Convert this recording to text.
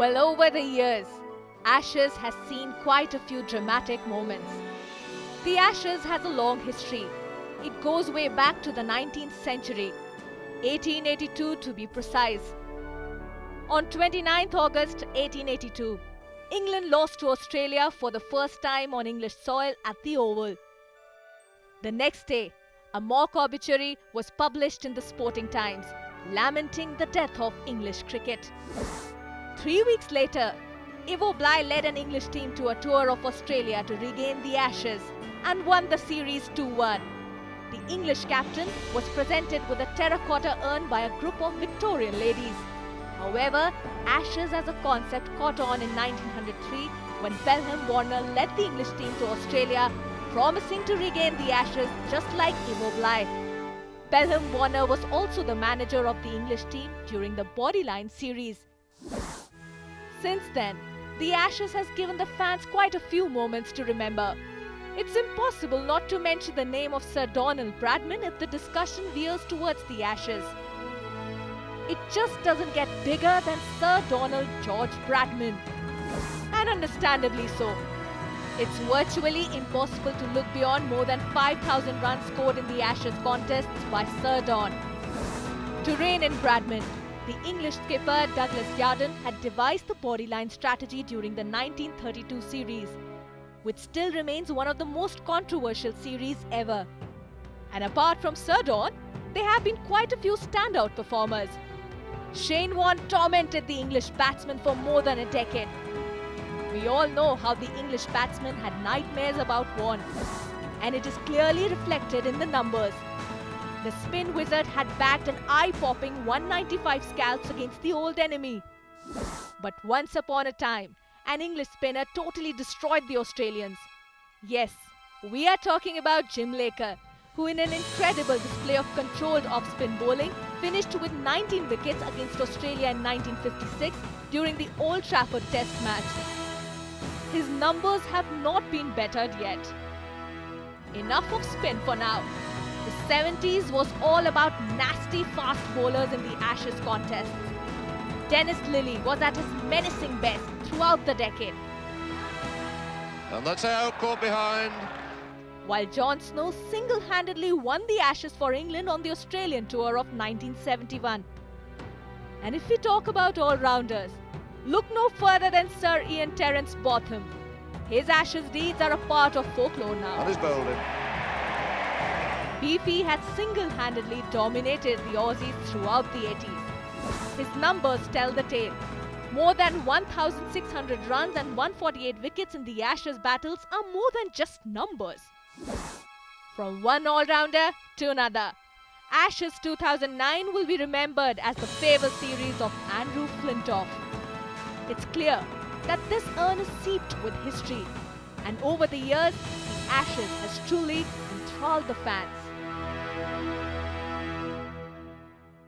Well, over the years, Ashes has seen quite a few dramatic moments. The Ashes has a long history. It goes way back to the 19th century, 1882 to be precise. On 29th August 1882, England lost to Australia for the first time on English soil at the Oval. The next day, a mock obituary was published in the Sporting Times, lamenting the death of English cricket. 3 weeks later, Ivo Bly led an English team to a tour of Australia to regain the Ashes and won the series 2-1. The English captain was presented with a terracotta urn by a group of Victorian ladies. However, Ashes as a concept caught on in 1903 when Pelham Warner led the English team to Australia, promising to regain the Ashes just like Ivo Bly. Pelham Warner was also the manager of the English team during the Bodyline series. Since then, the Ashes has given the fans quite a few moments to remember. It's impossible not to mention the name of Sir Donald Bradman if the discussion veers towards the Ashes. It just doesn't get bigger than Sir Donald George Bradman. And understandably so. It's virtually impossible to look beyond more than 5,000 runs scored in the Ashes contests by Sir Don. To rein in Bradman, the English skipper Douglas Yarden had devised the Bodyline strategy during the 1932 series, which still remains one of the most controversial series ever. And apart from Sir Don, there have been quite a few standout performers. Shane Warne tormented the English batsmen for more than a decade. We all know how the English batsmen had nightmares about Warne, and it is clearly reflected in the numbers. The spin wizard had bagged an eye-popping 195 scalps against the old enemy. But once upon a time, an English spinner totally destroyed the Australians. Yes, we are talking about Jim Laker, who in an incredible display of controlled off-spin bowling finished with 19 wickets against Australia in 1956 during the Old Trafford Test match. His numbers have not been bettered yet. Enough of spin for now. The 70s was all about nasty fast bowlers in the Ashes contests. Dennis Lillee was at his menacing best throughout the decade. And that's out, caught behind. While John Snow single-handedly won the Ashes for England on the Australian tour of 1971. And if we talk about all-rounders, look no further than Sir Ian Terence Botham. His Ashes deeds are a part of folklore now. And his bowling. Beefy had single-handedly dominated the Aussies throughout the 80s. His numbers tell the tale. More than 1,600 runs and 148 wickets in the Ashes battles are more than just numbers. From one all-rounder to another, Ashes 2009 will be remembered as the farewell series of Andrew Flintoff. It's clear that this urn is seeped with history, and over the years, the Ashes has truly enthralled the fans.